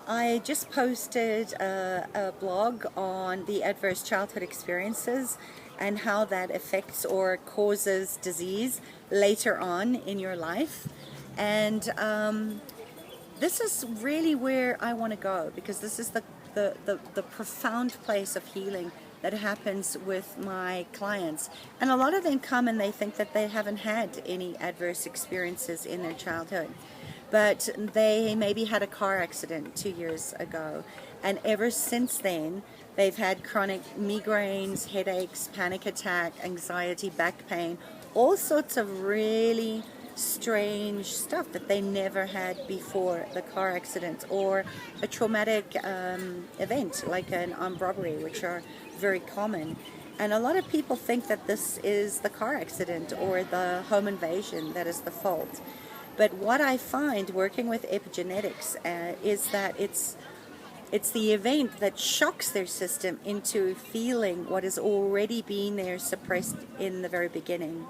I just posted a blog on the adverse childhood experiences and how that affects or causes disease later on in your life. And this is really where I want to go, because this is the profound place of healing that happens with my clients. And a lot of them come and they think that they haven't had any adverse experiences in their childhood, but they maybe had a car accident 2 years ago, and ever since then they've had chronic migraines, headaches, panic attack, anxiety, back pain, all sorts of really strange stuff that they never had before the car accident, or a traumatic event like an armed robbery, which are very common. And a lot of people think that this is the car accident or the home invasion that is the fault. But what I find working with epigenetics is that it's the event that shocks their system into feeling what has already been there suppressed in the very beginning.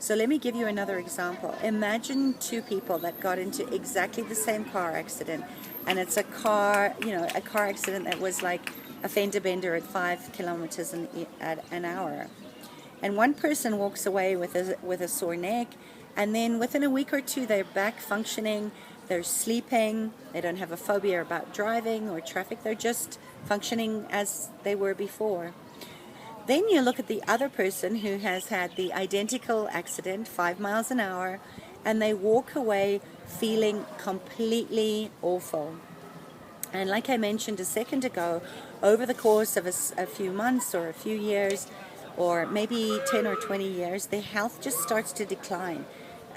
So let me give you another example. Imagine two people that got into exactly the same car accident, and it's a car accident that was like a fender bender at 5 kilometers at an hour. And one person walks away with a sore neck, and then within a week or two they're back functioning, they're sleeping, they don't have a phobia about driving or traffic, they're just functioning as they were before. Then you look at the other person who has had the identical accident, 5 miles an hour, and they walk away feeling completely awful. And like I mentioned a second ago, over the course of a few months or a few years, or maybe 10 or 20 years, their health just starts to decline.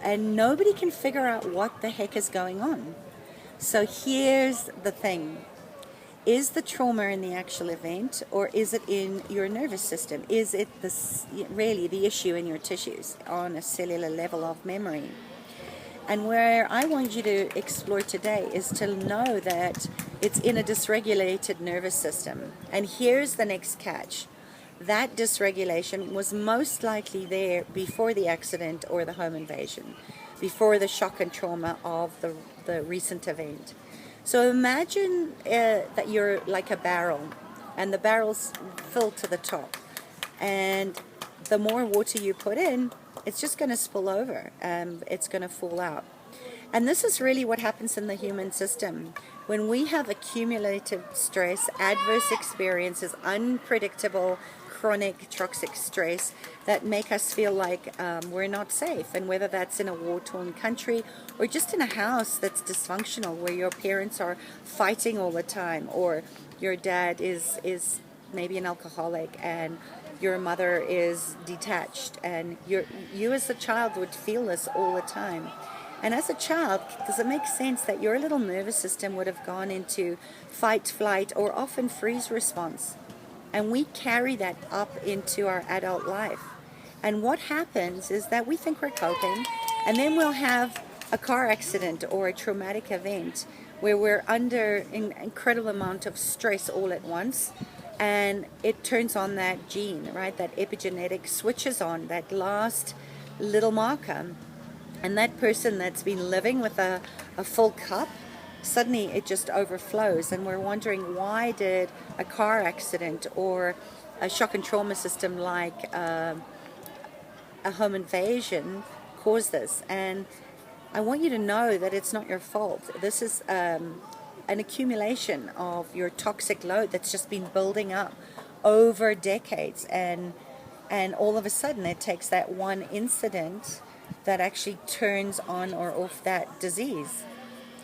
And nobody can figure out what the heck is going on. So here's the thing. Is the trauma in the actual event, or is it in your nervous system? Is it really the issue in your tissues on a cellular level of memory? And where I want you to explore today is to know that it's in a dysregulated nervous system. And here's the next catch. That dysregulation was most likely there before the accident or the home invasion, before the shock and trauma of the recent event. So imagine that you're like a barrel, and the barrel's filled to the top. And the more water you put in, it's just going to spill over. It's going to fall out. And this is really what happens in the human system. When we have accumulated stress, adverse experiences, unpredictable, chronic, toxic stress that make us feel like we're not safe. And whether that's in a war-torn country or just in a house that's dysfunctional where your parents are fighting all the time, or your dad is maybe an alcoholic and your mother is detached, and you as a child would feel this all the time. And as a child, does it make sense that your little nervous system would have gone into fight, flight, or often freeze response? And we carry that up into our adult life. And what happens is that we think we're coping, and then we'll have a car accident or a traumatic event where we're under an incredible amount of stress all at once, and it turns on that gene, right? That epigenetic switches on, that last little marker. And that person that's been living with a full cup, suddenly it just overflows, and we're wondering, why did a car accident or a shock and trauma system like a home invasion cause this? And I want you to know that it's not your fault. This is an accumulation of your toxic load that's just been building up over decades, and all of a sudden it takes that one incident that actually turns on or off that disease.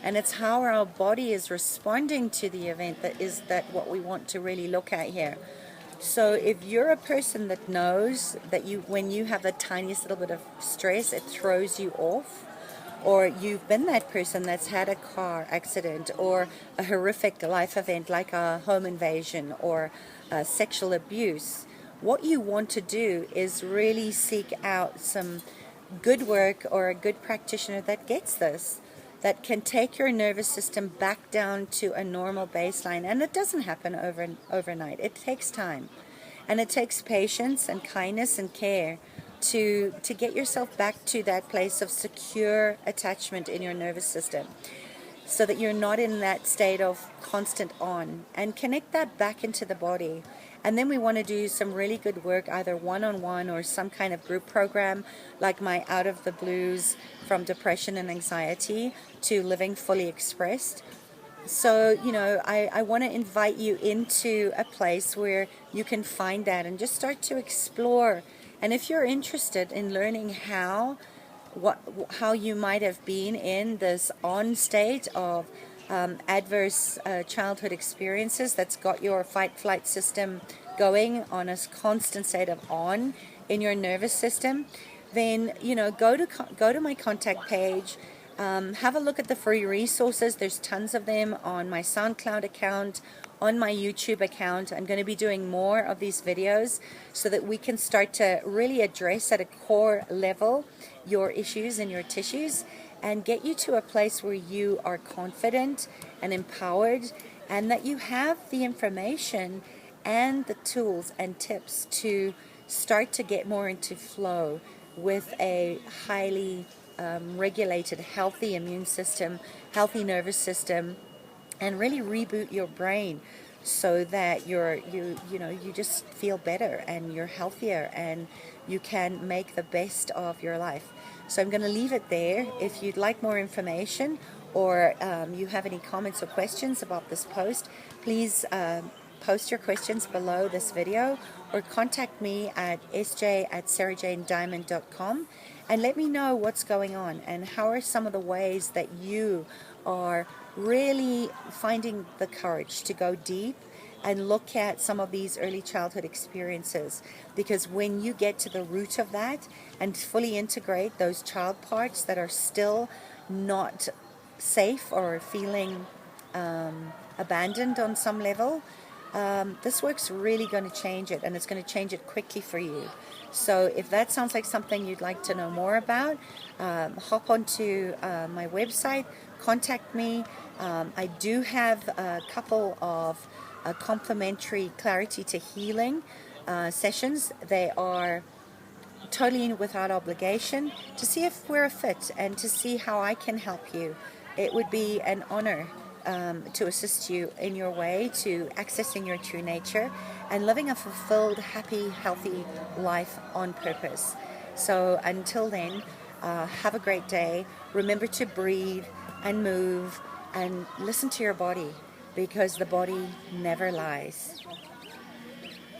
And it's how our body is responding to the event that what we want to really look at here. So if you're a person that knows that when you have the tiniest little bit of stress, it throws you off, or you've been that person that's had a car accident or a horrific life event like a home invasion or sexual abuse, what you want to do is really seek out some good work or a good practitioner that gets this, that can take your nervous system back down to a normal baseline. And it doesn't happen overnight. It takes time, and it takes patience and kindness and care to get yourself back to that place of secure attachment in your nervous system. so that you're not in that state of constant on, and connect that back into the body. And then we want to do some really good work, either one-on-one or some kind of group program, like my Out of the Blues from Depression and Anxiety to Living Fully Expressed. So, I want to invite you into a place where you can find that and just start to explore. And if you're interested in learning how you might have been in this on state of adverse childhood experiences that's got your fight-flight system going on a constant state of on in your nervous system, then go to my contact page. Have a look at the free resources. There's tons of them on my SoundCloud account, on my YouTube account. I'm going to be doing more of these videos so that we can start to really address at a core level your issues and your tissues, and get you to a place where you are confident and empowered, and that you have the information and the tools and tips to start to get more into flow with a highly regulated, healthy immune system, healthy nervous system, and really reboot your brain so that you just feel better and you're healthier and you can make the best of your life. So I'm going to leave it there. If you'd like more information, or you have any comments or questions about this post, please post your questions below this video, or contact me at sj@sarahjanediamond.com and let me know what's going on and how are some of the ways that you are really finding the courage to go deep and look at some of these early childhood experiences. Because when you get to the root of that and fully integrate those child parts that are still not safe or feeling abandoned on some level, this work's really going to change it, and it's going to change it quickly for you. So if that sounds like something you'd like to know more about, hop onto my website, contact me. I do have a couple of complimentary Clarity to Healing sessions. They are totally without obligation, to see if we're a fit and to see how I can help you. It would be an honor to assist you in your way to accessing your true nature and living a fulfilled, happy, healthy life on purpose. So until then, have a great day. Remember to breathe and move and listen to your body, because the body never lies.